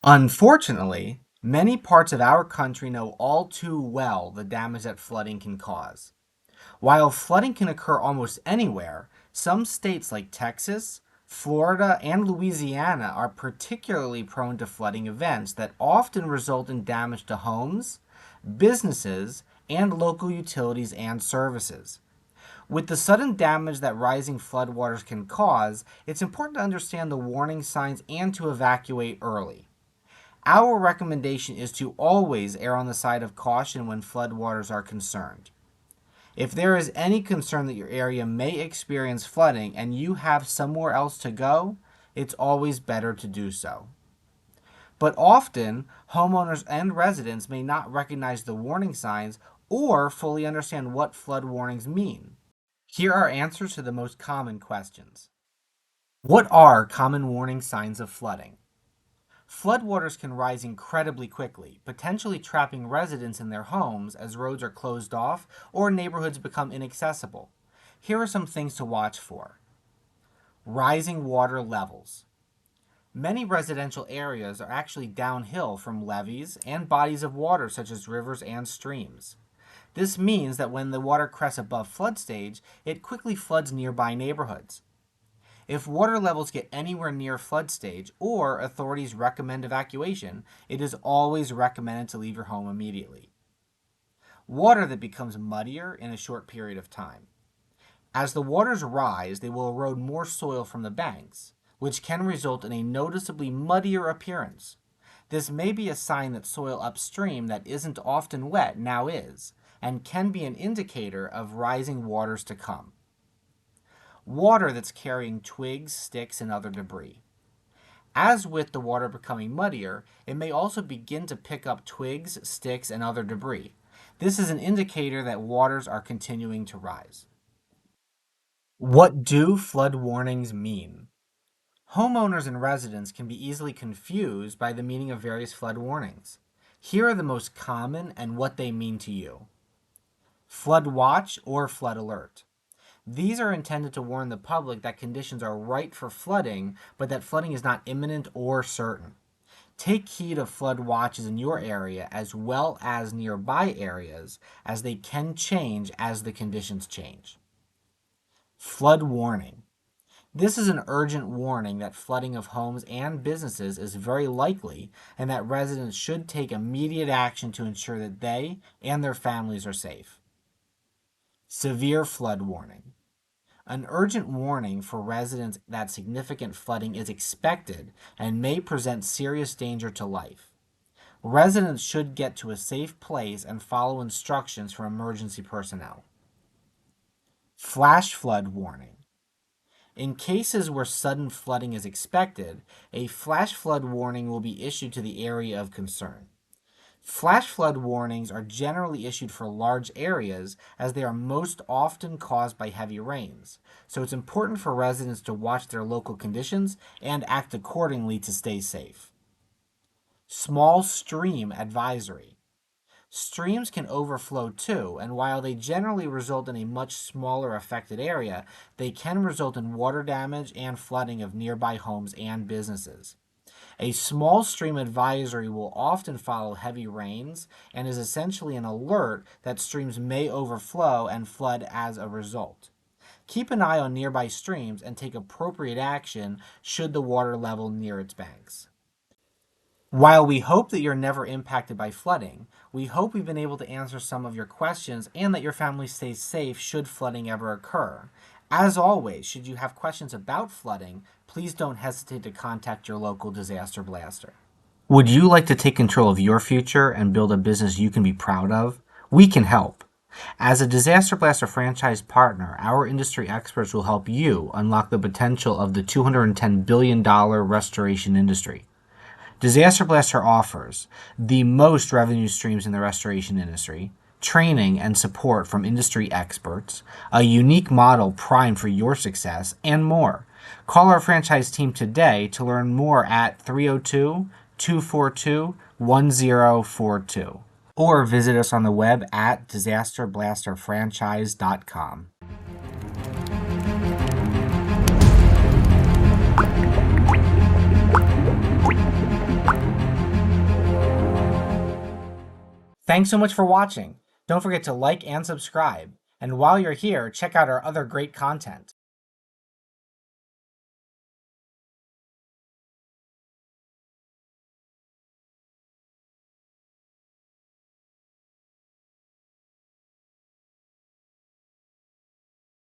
Unfortunately, many parts of our country know all too well the damage that flooding can cause. While flooding can occur almost anywhere, some states like Texas, Florida, and Louisiana are particularly prone to flooding events that often result in damage to homes, businesses, and local utilities and services. With the sudden damage that rising floodwaters can cause, it's important to understand the warning signs and to evacuate early. Our recommendation is to always err on the side of caution when floodwaters are concerned. If there is any concern that your area may experience flooding and you have somewhere else to go, it's always better to do so. But often, homeowners and residents may not recognize the warning signs or fully understand what flood warnings mean. Here are answers to the most common questions. What are common warning signs of flooding? Floodwaters can rise incredibly quickly, potentially trapping residents in their homes as roads are closed off or neighborhoods become inaccessible. Here are some things to watch for. Rising water levels. Many residential areas are actually downhill from levees and bodies of water such as rivers and streams. This means that when the water crests above flood stage, it quickly floods nearby neighborhoods. If water levels get anywhere near flood stage or authorities recommend evacuation, it is always recommended to leave your home immediately. Water that becomes muddier in a short period of time. As the waters rise, they will erode more soil from the banks, which can result in a noticeably muddier appearance. This may be a sign that soil upstream that isn't often wet now is, and can be an indicator of rising waters to come. Water that's carrying twigs, sticks, and other debris. As with the water becoming muddier, it may also begin to pick up twigs, sticks, and other debris. This is an indicator that waters are continuing to rise. What do flood warnings mean? Homeowners and residents can be easily confused by the meaning of various flood warnings. Here are the most common and what they mean to you. Flood watch or flood alert. These are intended to warn the public that conditions are right for flooding, but that flooding is not imminent or certain. Take heed of flood watches in your area as well as nearby areas, as they can change as the conditions change. Flood warning. This is an urgent warning that flooding of homes and businesses is very likely and that residents should take immediate action to ensure that they and their families are safe. Severe flood warning. An urgent warning for residents that significant flooding is expected and may present serious danger to life. Residents should get to a safe place and follow instructions from emergency personnel. Flash flood warning. In cases where sudden flooding is expected, a flash flood warning will be issued to the area of concern. Flash flood warnings are generally issued for large areas as they are most often caused by heavy rains, so it's important for residents to watch their local conditions and act accordingly to stay safe. Small stream advisory. Streams can overflow too, and while they generally result in a much smaller affected area, they can result in water damage and flooding of nearby homes and businesses. A small stream advisory will often follow heavy rains and is essentially an alert that streams may overflow and flood as a result. Keep an eye on nearby streams and take appropriate action should the water level near its banks. While we hope that you're never impacted by flooding, we hope we've been able to answer some of your questions and that your family stays safe should flooding ever occur. As always, should you have questions about flooding, please don't hesitate to contact your local disaster blaster. Would you like to take control of your future and build a business you can be proud of? We can help. As a Disaster Blaster franchise partner, our industry experts will help you unlock the potential of the $210 billion restoration industry. Disaster Blaster offers the most revenue streams in the restoration industry, training and support from industry experts, a unique model primed for your success, and more. Call our franchise team today to learn more at 302-242-1042 or visit us on the web at disasterblasterfranchise.com. Thanks so much for watching. Don't forget to like and subscribe. And while you're here, check out our other great content.